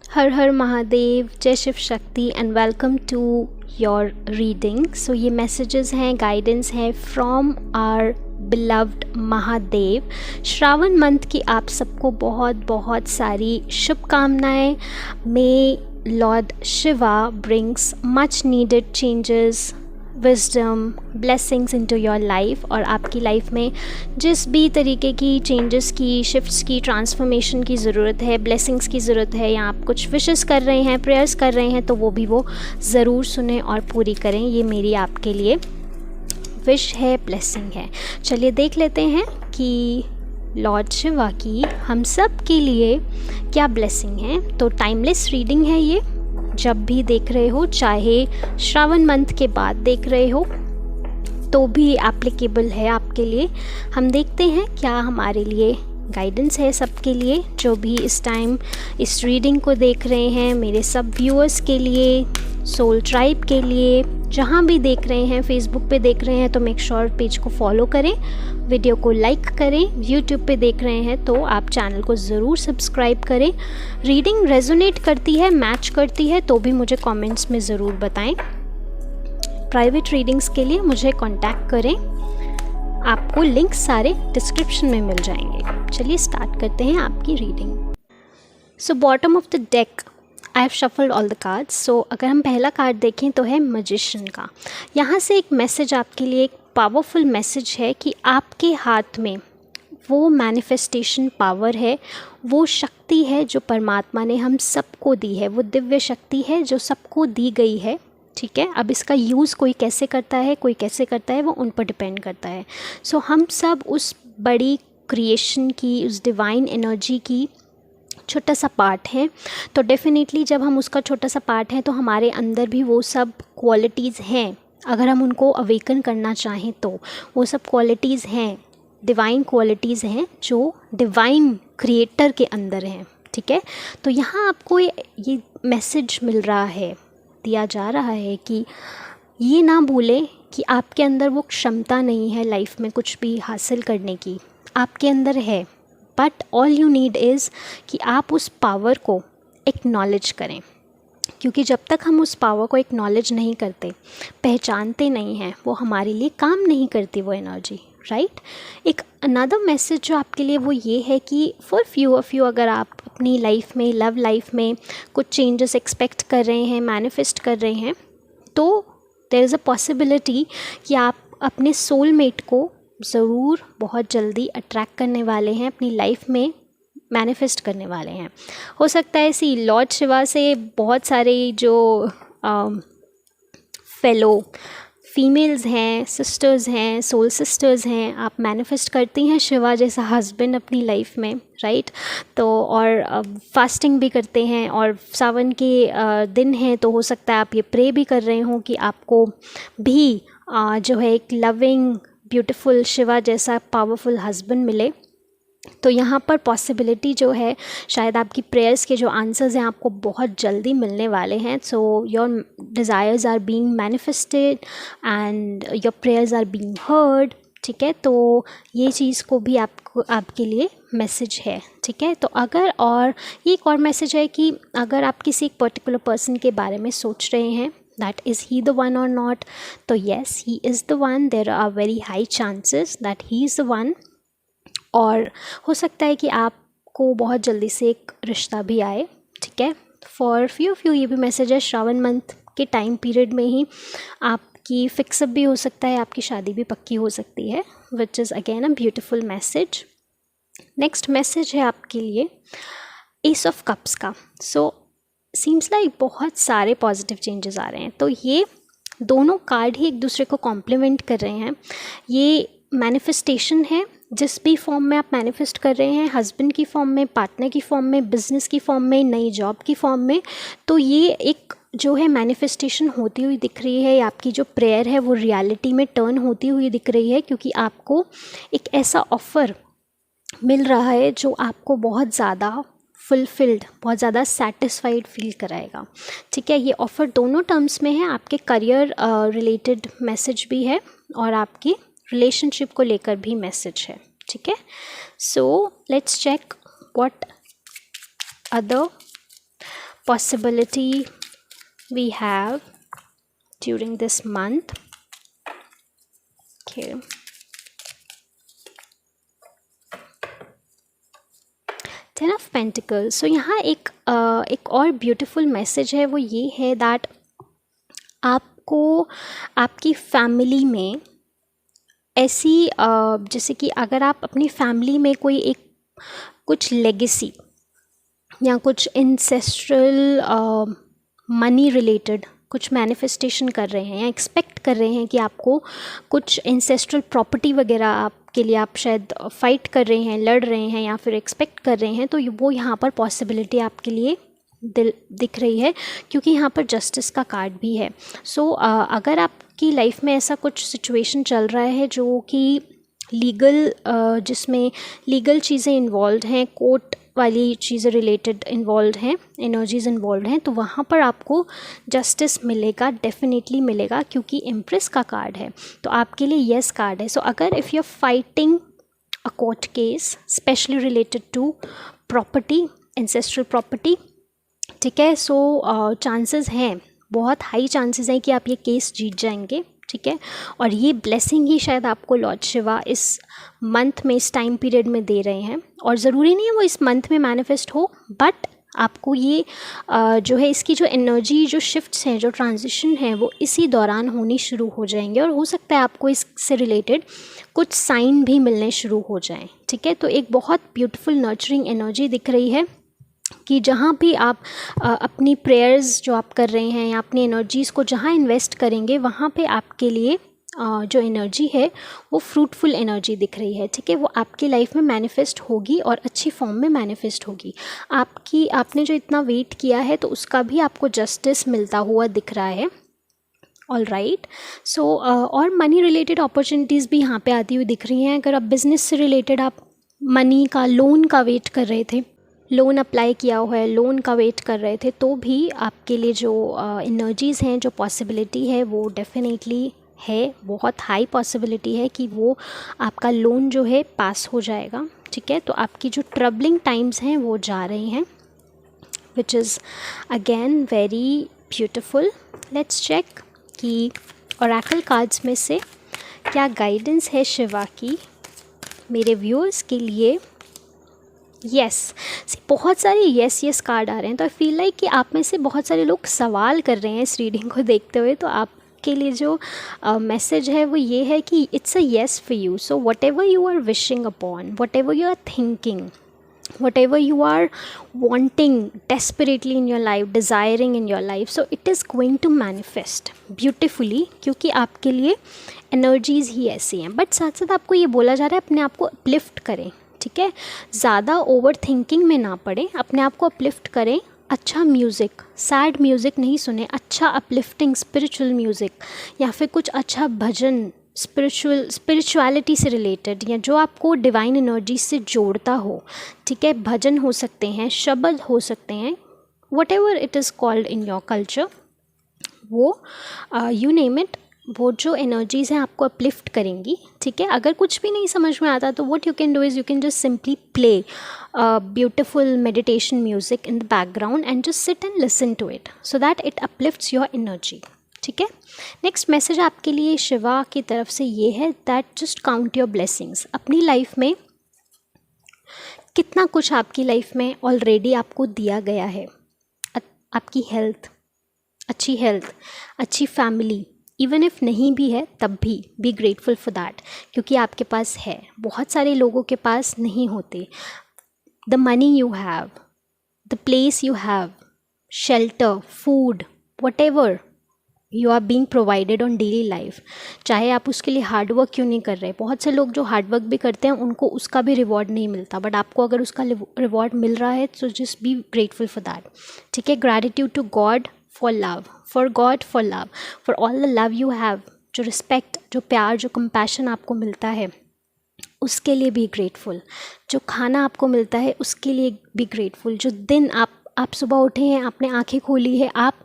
हर हर महादेव, जय Shiv Shakti and welcome to your reading. So ये मैसेजेस हैं, गाइडेंस है from our beloved Mahadev. Shravan month की आप सबको बहुत बहुत सारी शुभकामनाएं। May Lord Shiva brings much needed changes, wisdom, blessings into your life. और आपकी लाइफ में जिस भी तरीके की चेंजेस की, शिफ्ट्स की, ट्रांसफॉर्मेशन की ज़रूरत है, ब्लेसिंग्स की ज़रूरत है, या आप कुछ विशेस कर रहे हैं, प्रेयर्स कर रहे हैं, तो वो भी वो ज़रूर सुने और पूरी करें। ये मेरी आपके लिए विश है, ब्लेसिंग है। चलिए देख लेते हैं कि लॉर्ड शिवा की हम सब के लिए क्या ब्लेसिंग है। तो टाइमलेस रीडिंग है ये, जब भी देख रहे हो, चाहे श्रावण मंथ के बाद देख रहे हो तो भी एप्लीकेबल है आपके लिए। हम देखते हैं क्या हमारे लिए गाइडेंस है सबके लिए, जो भी इस टाइम इस रीडिंग को देख रहे हैं, मेरे सब व्यूअर्स के लिए, सोल ट्राइब के लिए, जहाँ भी देख रहे हैं, फेसबुक पे देख रहे हैं तो मेक श्योर पेज को फॉलो करें, वीडियो को लाइक करें। यूट्यूब पे देख रहे हैं तो आप चैनल को ज़रूर सब्सक्राइब करें। रीडिंग रेजोनेट करती है, मैच करती है तो भी मुझे कमेंट्स में ज़रूर बताएं। प्राइवेट रीडिंग्स के लिए मुझे कांटेक्ट करें, आपको लिंक सारे डिस्क्रिप्शन में मिल जाएंगे। चलिए स्टार्ट करते हैं आपकी reading. So bottom of the deck I have shuffled all the cards. So अगर हम पहला कार्ड देखें तो है मैजिशियन का। यहाँ से एक मैसेज आपके लिए, एक पावरफुल मैसेज है कि आपके हाथ में वो मैनिफेस्टेशन पावर है, वो शक्ति है जो परमात्मा ने हम सबको दी है, वो दिव्य शक्ति है जो सबको दी गई है। ठीक है, अब इसका यूज़ कोई कैसे करता है, कोई कैसे करता है, वो उन पर डिपेंड करता है। सो हम सब उस बड़ी क्रिएशन की, उस डिवाइन एनर्जी की छोटा सा पार्ट है। तो डेफिनेटली जब हम उसका छोटा सा पार्ट हैं तो हमारे अंदर भी वो सब क्वालिटीज़ हैं। अगर हम उनको अवेकन करना चाहें तो वो सब क्वालिटीज़ हैं, डिवाइन क्वालिटीज़ हैं जो डिवाइन क्रिएटर के अंदर हैं। ठीक है, तो यहाँ आपको ये मैसेज मिल रहा है, दिया जा रहा है कि ये ना भूलें कि आपके अंदर वो क्षमता नहीं है लाइफ में कुछ भी हासिल करने की, आपके अंदर है। But all you need is कि आप उस पावर को एक्नॉलेज करें, क्योंकि जब तक हम उस पावर को एक्नॉलेज नहीं करते, पहचानते नहीं हैं, वो हमारे लिए काम नहीं करती वो एनर्जी, राइट। एक अनदर मैसेज जो आपके लिए वो ये है कि फॉर फ्यू ऑफ यू, अगर आप अपनी लाइफ में, लव लाइफ में कुछ चेंजेस एक्सपेक्ट कर रहे हैं, मैनिफेस्ट कर रहे हैं, तो देयर इज़ अ पॉसिबिलिटी कि आप अपने सोलमेट को ज़रूर बहुत जल्दी अट्रैक्ट करने वाले हैं, अपनी लाइफ में मैनिफेस्ट करने वाले हैं। हो सकता है सी लॉर्ड शिवा से बहुत सारे जो फेलो फीमेल्स हैं, सिस्टर्स हैं, सोल सिस्टर्स हैं, आप मैनिफेस्ट करती हैं शिवा जैसा हस्बैंड अपनी लाइफ में, राइट। तो और फास्टिंग भी करते हैं, और सावन के दिन हैं तो हो सकता है आप ये प्रे भी कर रहे हों कि आपको भी जो है एक लविंग, ब्यूटीफुल शिवा जैसा पावरफुल हस्बैंड मिले। तो यहाँ पर पॉसिबिलिटी जो है, शायद आपकी प्रेयर्स के जो आंसर्स हैं आपको बहुत जल्दी मिलने वाले हैं। So your desires are being manifested and your prayers are being heard. ठीक है, तो ये चीज़ को भी आपके लिए मैसेज है। ठीक है, तो अगर, और ये एक और मैसेज है कि अगर आप किसी एक पर्टिकुलर पर्सन के बारे में सोच रहे हैं, that is he the one or not, तो yes he is the one, there are very high chances that he is the one। और हो सकता है कि आपको बहुत जल्दी से एक रिश्ता भी आए। ठीक है, फॉर फ्यू ये भी मैसेज है, श्रावण मंथ के टाइम पीरियड में ही आपकी फिक्सअप भी हो सकता है, आपकी शादी भी पक्की हो सकती है, विच is again a beautiful message. Next message है आपके लिए एस ऑफ कप्स का। सो सीम्स लाइक बहुत सारे पॉजिटिव चेंजेस आ रहे हैं, तो ये दोनों कार्ड ही एक दूसरे को कॉम्प्लीमेंट कर रहे हैं। ये मैनिफेस्टेशन है, जिस भी फॉर्म में आप मैनिफेस्ट कर रहे हैं, हस्बैंड की फॉर्म में, पार्टनर की फॉर्म में, बिजनेस की फॉर्म में, नई जॉब की फॉर्म में, तो ये एक जो है मैनिफेस्टेशन होती हुई दिख रही है। आपकी जो प्रेयर है वो रियलिटी में टर्न होती हुई दिख रही है, क्योंकि आपको एक ऐसा ऑफ़र मिल रहा है जो आपको बहुत ज़्यादा फुलफिल्ड, बहुत ज़्यादा सेटिस्फाइड फील कराएगा। ठीक है, ये ऑफ़र दोनों टर्म्स में है, आपके करियर रिलेटेड मैसेज भी है और आपकी रिलेशनशिप को लेकर भी मैसेज है। ठीक है. So let's check what other possibility we have during this month. Okay. Ten of Pentacles. So यहाँ एक और ब्यूटीफुल मैसेज है, वो ये है दैट आपको आपकी फैमिली में ऐसी जैसे कि अगर आप अपनी फैमिली में कोई एक कुछ लेगेसी या कुछ इंसेस्ट्रल मनी रिलेटेड कुछ मैनिफेस्टेशन कर रहे हैं या एक्सपेक्ट कर रहे हैं कि आपको कुछ इंसेस्ट्रल प्रॉपर्टी वगैरह आपके लिए आप शायद फाइट कर रहे हैं, लड़ रहे हैं या फिर एक्सपेक्ट कर रहे हैं, तो वो यहाँ पर पॉसिबिलिटी आपके लिए दिख रही है क्योंकि यहाँ पर जस्टिस का कार्ड भी है. सो अगर आपकी लाइफ में ऐसा कुछ सिचुएशन चल रहा है जो कि लीगल जिसमें लीगल चीज़ें इन्वॉल्व हैं, कोर्ट वाली चीज़ें रिलेटेड इन्वॉल्व हैं, एनर्जीज़ इन्वॉल्व हैं, तो वहाँ पर आपको जस्टिस मिलेगा, डेफिनेटली मिलेगा क्योंकि एम्प्रेस का कार्ड है. तो आपके लिए येस कार्ड है. सो अगर if you are fighting a court case specially related to property, ancestral property, ठीक है, सो चांसेस हैं, बहुत हाई चांसेस हैं कि आप ये केस जीत जाएंगे. ठीक है, और ये ब्लेसिंग ही शायद आपको लॉर्ड शिवा इस मंथ में, इस टाइम पीरियड में दे रहे हैं. और ज़रूरी नहीं है वो इस मंथ में मैनिफेस्ट हो, बट आपको ये जो है इसकी जो एनर्जी, जो शिफ्ट्स हैं, जो ट्रांजिशन है, वो इसी दौरान होनी शुरू हो जाएंगे. और हो सकता है आपको इससे रिलेटेड कुछ साइन भी मिलने शुरू हो जाएं. ठीक है, तो एक बहुत ब्यूटीफुल नर्चरिंग एनर्जी दिख रही है कि जहाँ भी आप अपनी प्रेयर्स जो आप कर रहे हैं या अपनी एनर्जीज़ को जहाँ इन्वेस्ट करेंगे, वहाँ पे आपके लिए जो एनर्जी है वो फ्रूटफुल एनर्जी दिख रही है. ठीक है, वो आपकी लाइफ में मैनिफेस्ट होगी और अच्छी फॉर्म में मैनिफेस्ट होगी. आपने जो इतना वेट किया है तो उसका भी आपको जस्टिस मिलता हुआ दिख रहा है. ऑल राइट, सो और मनी रिलेटेड अपॉर्चुनिटीज़ भी यहाँ पे आती हुई दिख रही हैं. अगर आप बिज़नेस से रिलेटेड आप मनी का, लोन का वेट कर रहे थे, लोन अप्लाई किया हुआ है, लोन का वेट कर रहे थे, तो भी आपके लिए जो एनर्जीज़ हैं, जो पॉसिबिलिटी है वो डेफिनेटली है, बहुत हाई पॉसिबिलिटी है कि वो आपका लोन जो है पास हो जाएगा. ठीक है, तो आपकी जो ट्रबलिंग टाइम्स हैं वो जा रही हैं, which is again very beautiful. Let's check कि ओरेकल कार्ड्स में से क्या गाइडेंस है शिवा की मेरे व्यूअर्स के लिए. यस, बहुत सारे यस कार्ड आ रहे हैं. तो आई फील लाइक कि आप में से बहुत सारे लोग सवाल कर रहे हैं इस रीडिंग को देखते हुए. तो आपके लिए जो मैसेज है वो ये है कि it's a yes for you. So whatever you are wishing upon, whatever you are thinking, whatever you are wanting desperately in your life, desiring in your life, so it is going to manifest beautifully क्योंकि आपके लिए energies ही ऐसी हैं. But साथ साथ आपको ये बोला जा रहा है अपने आप को अपलिफ्ट करें. ठीक है, ज़्यादा ओवर थिंकिंग में ना पड़े, अपने आप को अपलिफ्ट करें. अच्छा म्यूज़िक, सैड म्यूज़िक नहीं सुने, अच्छा अपलिफ्टिंग स्पिरिचुअल म्यूज़िक या फिर कुछ अच्छा भजन, स्पिरिचुअलिटी से रिलेटेड या जो आपको डिवाइन एनर्जी से जोड़ता हो. ठीक है, भजन हो सकते हैं, शब्द हो सकते हैं, what ever it is called in your culture, वो यू नेम इट, वो जो एनर्जीज़ हैं आपको अपलिफ्ट करेंगी. ठीक है, अगर कुछ भी नहीं समझ में आता तो what you can do is you can just simply play beautiful meditation music in the background and just sit and listen to it so that it uplifts your energy. ठीक है, नेक्स्ट मैसेज आपके लिए शिवा की तरफ से ये है that just count your blessings. अपनी लाइफ में कितना कुछ आपकी लाइफ में ऑलरेडी आपको दिया गया है. आपकी हेल्थ, अच्छी फैमिली, इवन इफ़ नहीं भी है तब भी बी ग्रेटफुल फॉर दैट क्योंकि आपके पास है. बहुत सारे लोगों के पास नहीं होते. The money you have, the place you have, shelter, food, whatever you are being provided on daily life, चाहे आप उसके लिए हार्डवर्क क्यों नहीं कर रहे. बहुत से लोग जो हार्डवर्क भी करते हैं उनको उसका भी रिवॉर्ड नहीं मिलता, बट आपको अगर उसका रिवॉर्ड मिल रहा है तो just be grateful for that. ठीक है, gratitude to God for love, for God for love, for all the love you have, जो रिस्पेक्ट, जो प्यार, जो कंपैशन आपको मिलता है उसके लिए भी ग्रेटफुल. जो खाना आपको मिलता है उसके लिए भी ग्रेटफुल. जो दिन आप सुबह उठे हैं, आपने आंखें खोली है, आप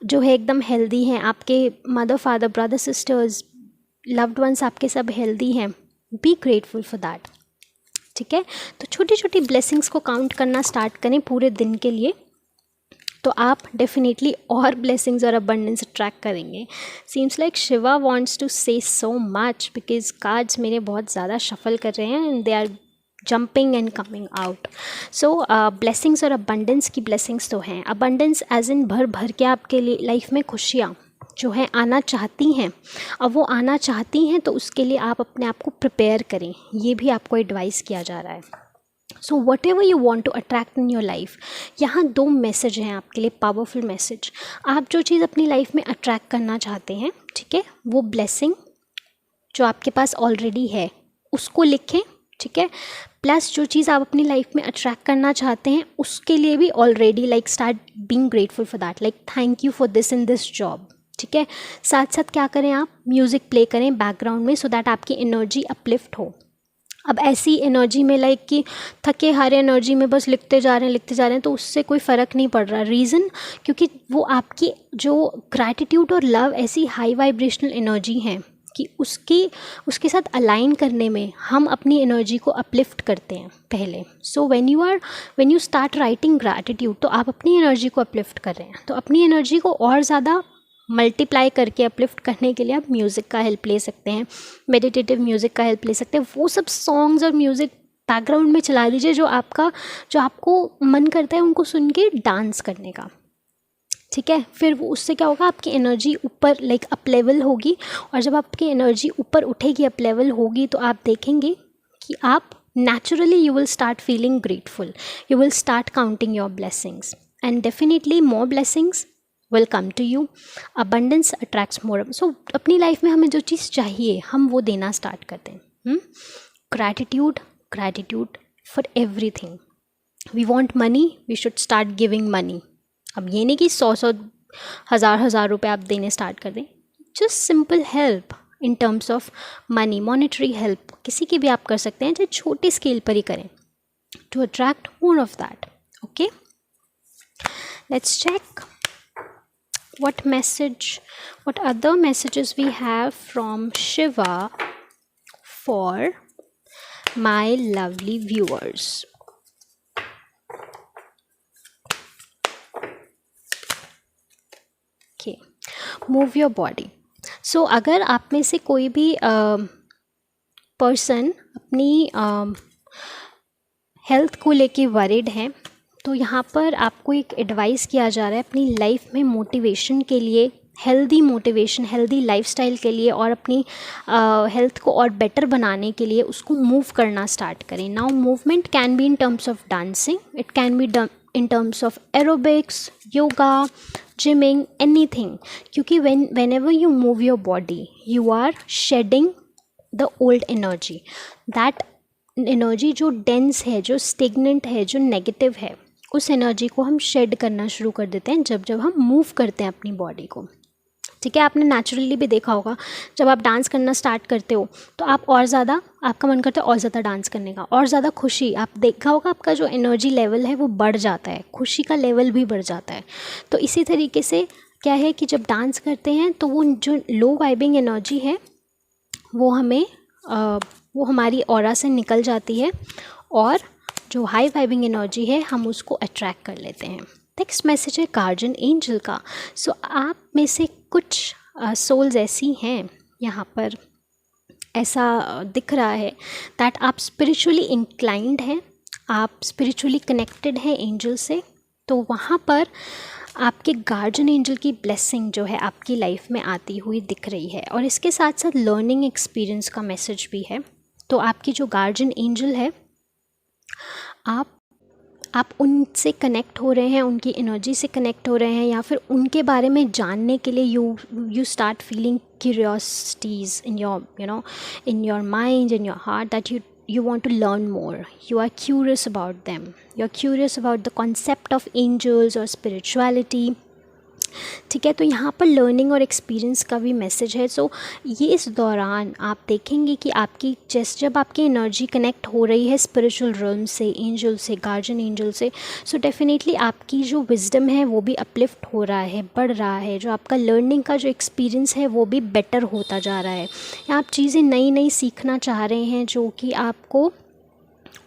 जो है एकदम हेल्दी हैं, आपके mother, father, brother, sisters, loved ones आपके सब हेल्दी हैं, बी ग्रेटफुल फॉर दैट. ठीक है। तो छोटी छोटी ब्लेसिंग्स को काउंट करना स्टार्ट करें पूरे दिन के लिए, तो आप डेफिनेटली और ब्लेसिंग्स और अबंडेंस अट्रैक्ट करेंगे। Seems like Shiva wants to say so much because cards मेरे बहुत ज़्यादा शफल कर रहे हैं and they are jumping and coming out. So blessings और अबंडेंस की ब्लेसिंग्स तो हैं। अबंडेंस एज इन भर भर के आपके लिए लाइफ में खुशियाँ जो हैं आना चाहती हैं। अब वो आना चाहती हैं तो उसके लिए आप अपने आप को प्रिपेयर करें, ये भी आपको एडवाइस किया जा रहा है। So whatever you want to attract in your life, यहाँ 2 मैसेज हैं आपके लिए, पावरफुल मैसेज। आप जो चीज़ अपनी लाइफ में अट्रैक्ट करना चाहते हैं, ठीक है, वो ब्लेसिंग जो आपके पास ऑलरेडी है उसको लिखें, ठीक है। प्लस जो चीज़ आप अपनी लाइफ में अट्रैक्ट करना चाहते हैं उसके लिए भी already like start being grateful for that, like thank you for this in this job, ठीक है। साथ साथ क्या करें, आप म्यूज़िक प्ले करें बैकग्राउंड में, सो दैट आपकी एनर्जी अपलिफ्ट हो। अब ऐसी एनर्जी में लाइक कि थके हारे एनर्जी में बस लिखते जा रहे हैं तो उससे कोई फ़र्क नहीं पड़ रहा। रीज़न क्योंकि वो आपकी जो ग्रैटिट्यूड और लव ऐसी हाई वाइब्रेशनल एनर्जी है कि उसके साथ अलाइन करने में हम अपनी एनर्जी को अपलिफ्ट करते हैं पहले। So when you start writing gratitude, तो आप अपनी एनर्जी को अपलिफ्ट कर रहे हैं। तो अपनी एनर्जी को और ज़्यादा मल्टीप्लाई करके अपलिफ्ट करने के लिए आप म्यूज़िक का हेल्प ले सकते हैं, मेडिटेटिव म्यूज़िक का हेल्प ले सकते हैं। वो सब सॉन्ग्स और म्यूज़िक बैकग्राउंड में चला दीजिए जो आपको मन करता है उनको सुन के डांस करने का, ठीक है। फिर वो उससे क्या होगा, आपकी एनर्जी ऊपर लाइक अप लेवल होगी, और जब आपकी एनर्जी ऊपर उठेगी, अप लेवल होगी, तो आप देखेंगे कि आप naturally you will start feeling grateful, you will start counting your blessings and definitely more blessings will come to you. Abundance attracts more. So अपनी लाइफ में हमें जो चीज़ चाहिए हम वो देना स्टार्ट करते हैं। Gratitude for everything. We want money, we should start giving money. अब ये नहीं कि 100 हज़ार रुपए आप देने स्टार्ट कर दें, just simple help in terms of money, monetary help किसी की भी आप कर सकते हैं, चाहे छोटी स्केल पर ही करें, to attract more of that. Okay, let's check what other messages we have from Shiva for my lovely viewers. Okay, move your body. So अगर आप में से कोई भी पर्सन अपनी हेल्थ को लेके वरीड है, तो यहाँ पर आपको एक एडवाइस किया जा रहा है अपनी लाइफ में मोटिवेशन के लिए, हेल्दी मोटिवेशन, हेल्दी लाइफस्टाइल के लिए, और अपनी हेल्थ को और बेटर बनाने के लिए उसको मूव करना स्टार्ट करें। Now movement can be in terms of dancing, it can be in terms of aerobics, yoga, gymming, anything, क्योंकि whenever you move your body you are shedding the old energy, that energy जो dense है, जो stagnant है, जो negative है, उस energy को हम शेड करना शुरू कर देते हैं जब हम मूव करते हैं अपनी बॉडी को, ठीक है। आपने नेचुरली भी देखा होगा जब आप डांस करना स्टार्ट करते हो तो आप और ज़्यादा, आपका मन करता है और ज़्यादा डांस करने का, और ज़्यादा खुशी, आप देखा होगा आपका जो एनर्जी लेवल है वो बढ़ जाता है, खुशी का लेवल भी बढ़ जाता है। तो इसी तरीके से क्या है कि जब डांस करते हैं तो वो जो लो वाइबिंग एनर्जी है वो हमारी ऑरा से निकल जाती है, और जो हाई वाइबिंग एनर्जी है हम उसको अट्रैक्ट कर लेते हैं। नेक्स्ट मैसेज है गार्जियन एंजल का। सो आप में से कुछ सोल्स ऐसी हैं, यहाँ पर ऐसा दिख रहा है दैट आप स्पिरिचुअली इंक्लाइंड हैं, आप स्पिरिचुअली कनेक्टेड हैं एंजल से, तो वहाँ पर आपके गार्जियन एंजल की ब्लेसिंग जो है आपकी लाइफ में आती हुई दिख रही है, और इसके साथ साथ लर्निंग एक्सपीरियंस का मैसेज भी है। तो आपकी जो गार्जियन एंजल है, आप उनसे कनेक्ट हो रहे हैं, उनकी एनर्जी से कनेक्ट हो रहे हैं, या फिर उनके बारे में जानने के लिए you start feeling curiosities in your mind, in your heart, that you want to learn more, you are curious about them, you are curious about the concept of angels or spirituality, ठीक है। तो यहाँ पर learning और experience का भी message है। सो ये इस दौरान आप देखेंगे कि आपकी जब आपकी एनर्जी कनेक्ट हो रही है स्पिरिचुअल realm से, एंजल से, गार्जियन एंजल से, सो डेफिनेटली आपकी जो विजडम है वो भी अपलिफ्ट हो रहा है, बढ़ रहा है, जो आपका लर्निंग का जो एक्सपीरियंस है वो भी बेटर होता जा रहा है, या आप चीज़ें नई नई सीखना चाह रहे हैं जो कि आपको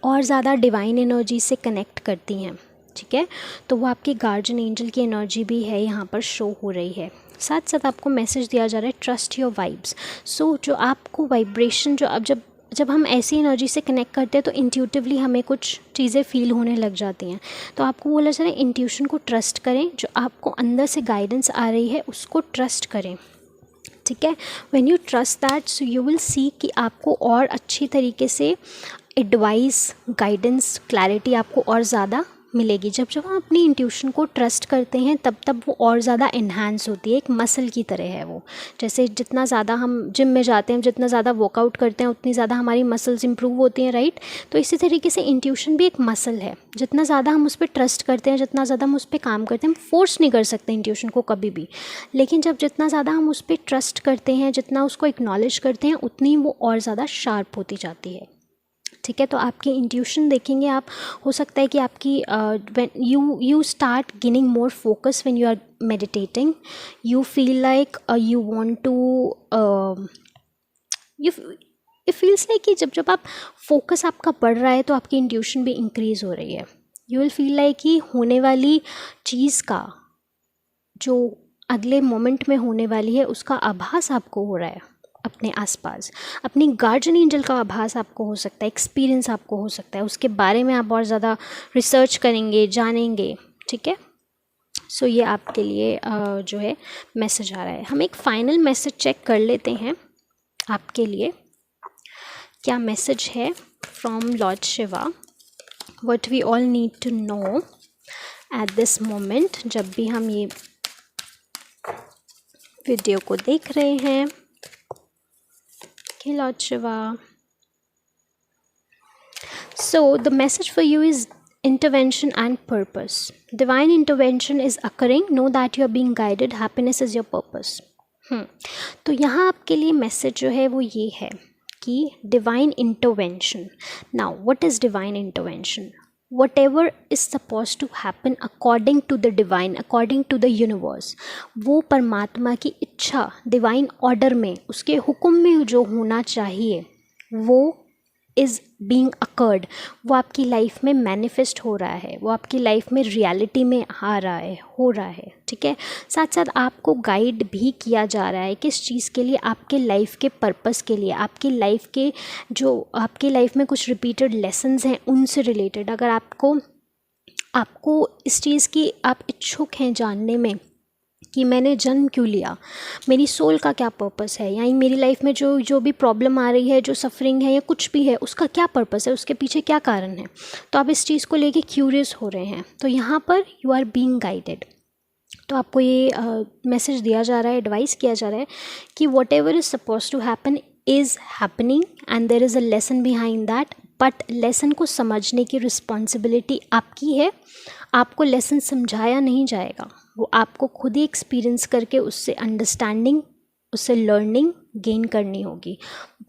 और ज़्यादा डिवाइन एनर्जी से कनेक्ट करती हैं, ठीक है। तो वो आपके गार्जियन एंजल की एनर्जी भी है यहाँ पर शो हो रही है। साथ साथ आपको मैसेज दिया जा रहा है ट्रस्ट योर वाइब्स। सो जो आपको वाइब्रेशन जो अब जब हम ऐसी एनर्जी से कनेक्ट करते हैं तो इंट्यूटिवली हमें कुछ चीज़ें फील होने लग जाती हैं। तो आपको बोला जा रहा है इंट्यूशन को ट्रस्ट करें, जो आपको अंदर से गाइडेंस आ रही है उसको ट्रस्ट करें, ठीक है। When you trust that so you will see कि आपको और अच्छी तरीके से एडवाइस, गाइडेंस, क्लैरिटी आपको और ज़्यादा मिलेगी। जब हम अपनी इंट्यूशन को ट्रस्ट करते हैं तब वो और ज़्यादा इन्हांस होती है, एक मसल की तरह है वो। जैसे जितना ज़्यादा हम जिम में जाते हैं, जितना ज़्यादा वर्कआउट करते हैं, उतनी ज़्यादा हमारी मसल्स इंप्रूव होती हैं, राइट। तो इसी तरीके से इंट्यूशन भी एक मसल है। जितना ज़्यादा हम उस पर ट्रस्ट करते हैं, जितना ज़्यादा हम उस पर काम करते हैं, हम फोर्स नहीं कर सकते इंट्यूशन को कभी भी, लेकिन जितना ज़्यादा हम उस पर ट्रस्ट करते हैं, जितना उसको एक्नॉलेज करते हैं, उतनी वो और ज़्यादा शार्प होती जाती है, ठीक है। तो आपकी इंट्यूशन देखेंगे आप, हो सकता है कि आपकी when you start gaining more focus when you are meditating, you feel like you want to you it feels like कि जब आप फोकस आपका बढ़ रहा है तो आपकी इंट्यूशन भी इंक्रीज़ हो रही है। यू विल फील लाइक कि होने वाली चीज़ का, जो अगले मोमेंट में होने वाली है, उसका आभास आपको हो रहा है अपने आसपास। अपनी गार्जियन एंजल का आभास आपको हो सकता है, एक्सपीरियंस आपको हो सकता है, उसके बारे में आप और ज़्यादा रिसर्च करेंगे, जानेंगे, ठीक है। सो ये आपके लिए जो है मैसेज आ रहा है। हम एक फाइनल मैसेज चेक कर लेते हैं आपके लिए, क्या मैसेज है from lord Shiva, what we all need to know at this moment, जब भी हम ये वीडियो को देख रहे हैं। Okay, Lord Shiva. So the message for you is intervention and purpose. Divine intervention is occurring. Know that you are being guided. Happiness is your purpose. तो यहाँ आपके लिए मैसेज जो है वो ये है कि divine intervention. Now what is divine intervention? whatever is supposed to happen according to the divine, according to the universe, वो परमात्मा की इच्छा, डिवाइन ऑर्डर में, उसके हुक्म में जो होना चाहिए वो इज़ बीइंग अकर्ड, वो आपकी लाइफ में मैनिफेस्ट हो रहा है, वो आपकी लाइफ में रियलिटी में आ रहा है, हो रहा है, ठीक है। साथ साथ आपको गाइड भी किया जा रहा है किस चीज़ के लिए, आपके लाइफ के पर्पस के लिए, आपकी लाइफ के जो आपकी लाइफ में कुछ रिपीटेड लेसन्स हैं उनसे रिलेटेड। अगर आपको इस चीज़ की आप इच्छुक हैं जानने में कि मैंने जन्म क्यों लिया, मेरी सोल का क्या पर्पस है, यानी मेरी लाइफ में जो भी प्रॉब्लम आ रही है, जो सफरिंग है या कुछ भी है, उसका क्या पर्पस है, उसके पीछे क्या कारण है, तो आप इस चीज़ को लेके क्यूरियस हो रहे हैं, तो यहाँ पर यू आर बीइंग गाइडेड। तो आपको ये मैसेज दिया जा रहा है, एडवाइस किया जा रहा है कि whatever is suppose to happen is happening and there is a lesson behind that, but lesson को समझने की रिस्पॉन्सिबिलिटी आपकी है। आपको लेसन समझाया नहीं जाएगा, वो आपको खुद ही एक्सपीरियंस करके उससे अंडरस्टैंडिंग, उससे लर्निंग गेन करनी होगी।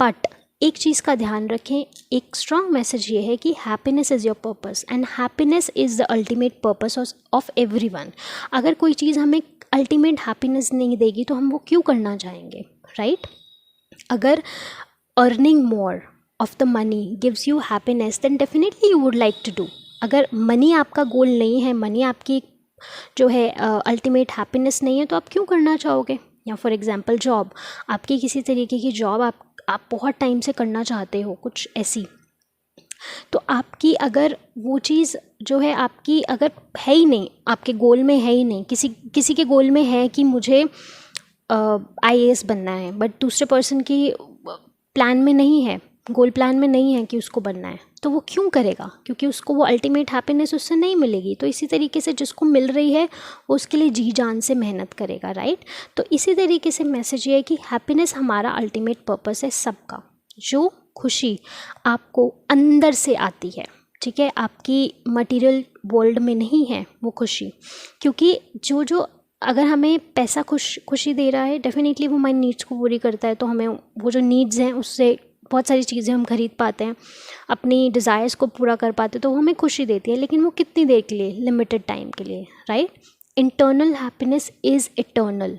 बट एक चीज़ का ध्यान रखें, एक स्ट्रॉन्ग मैसेज ये है कि happiness is your purpose and happiness is the ultimate purpose of everyone. अगर कोई चीज़ हमें अल्टीमेट हैप्पीनेस नहीं देगी तो हम वो क्यों करना चाहेंगे, राइट? अगर earning more of the money gives you happiness then definitely you would like to do. अगर मनी आपका गोल नहीं है, मनी आपकी जो है अल्टीमेट हैप्पीनेस नहीं है, तो आप क्यों करना चाहोगे? या फॉर एग्जांपल जॉब, आपकी किसी तरीके की जॉब आप बहुत टाइम से करना चाहते हो, कुछ ऐसी, तो आपकी अगर वो चीज़ जो है आपकी अगर है ही नहीं, आपके गोल में है ही नहीं, किसी के गोल में है कि मुझे IAS बनना है, बट दूसरे पर्सन की प्लान में नहीं है, गोल प्लान में नहीं है कि उसको बनना है, तो वो क्यों करेगा? क्योंकि उसको वो अल्टीमेट हैप्पीनेस उससे नहीं मिलेगी। तो इसी तरीके से जिसको मिल रही है वो उसके लिए जी जान से मेहनत करेगा, राइट? तो इसी तरीके से मैसेज ये है कि हैप्पीनेस हमारा अल्टीमेट पर्पस है सबका। जो खुशी आपको अंदर से आती है, ठीक है, आपकी मटेरियल वर्ल्ड में नहीं है वो खुशी, क्योंकि जो अगर हमें पैसा खुशी दे रहा है, डेफिनेटली वो हमारी नीड्स को पूरी करता है, तो हमें वो जो नीड्स हैं उससे बहुत सारी चीज़ें हम खरीद पाते हैं, अपनी डिज़ायर्स को पूरा कर पाते हैं, तो वो हमें खुशी देती है, लेकिन वो कितनी देर के लिए, लिमिटेड टाइम के लिए, right? Internal happiness is eternal.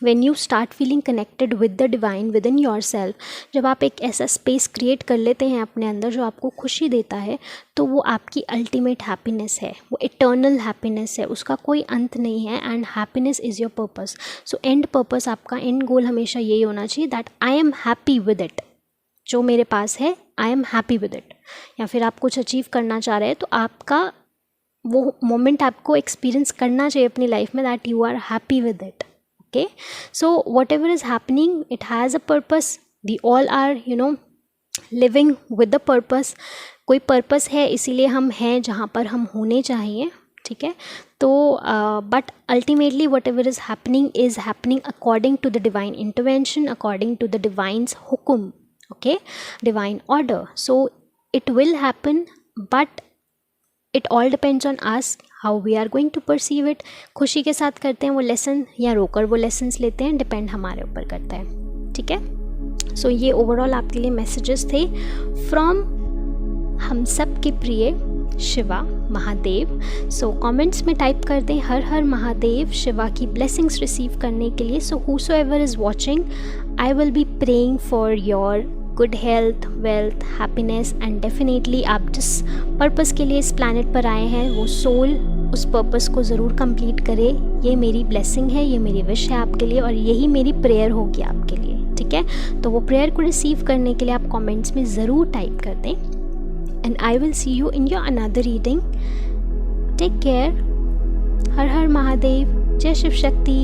when you start feeling connected with the divine within yourself, जब आप एक ऐसा स्पेस क्रिएट कर लेते हैं अपने अंदर जो आपको खुशी देता है, तो वो आपकी अल्टीमेट हैप्पीनेस है, वो इटर्नल हैप्पीनेस है, उसका कोई अंत नहीं है. And happiness is your purpose. So and purpose, आपका एंड गोल हमेशा यही होना चाहिए that I am happy with it. जो मेरे पास है I am happy with it. या फिर आप कुछ अचीव करना चाह रहे हैं तो आपका वो मोमेंट आपको एक्सपीरियंस करना चाहिए अपनी लाइफ में that you are happy with it. Okay, so whatever is happening, it has a purpose. We all are living with the purpose. कोई पर्पस है, इसीलिए हम हैं जहाँ पर हम होने चाहिए. ठीक है, तो but ultimately whatever is happening according to the divine intervention, according to the divine's हुक्म. Okay, divine order. So it will happen, but it all depends on us how we are going to perceive it. खुशी के साथ करते हैं वो lesson या रोकर वो lessons लेते हैं, डिपेंड हमारे ऊपर करता है. ठीक है, सो ये ओवरऑल आपके लिए मैसेजेस थे फ्रॉम हम सब के प्रिय शिवा महादेव. सो कमेंट्स में टाइप कर दें हर हर महादेव शिवा की ब्लेसिंग्स रिसीव करने के लिए. So whosoever is watching, I will be praying for your good health, wealth, happiness and definitely आप जिस पर्पस के लिए इस प्लैनेट पर आए हैं वो सोल उस पर्पस को ज़रूर कंप्लीट करे. ये मेरी ब्लेसिंग है, ये मेरी विश है आपके लिए, और यही मेरी प्रेयर होगी आपके लिए. ठीक है, तो वो प्रेयर को रिसीव करने के लिए आप कमेंट्स में ज़रूर टाइप कर दें. And I will see you in your another reading. Take care. हर हर महादेव. जय शिव शक्ति.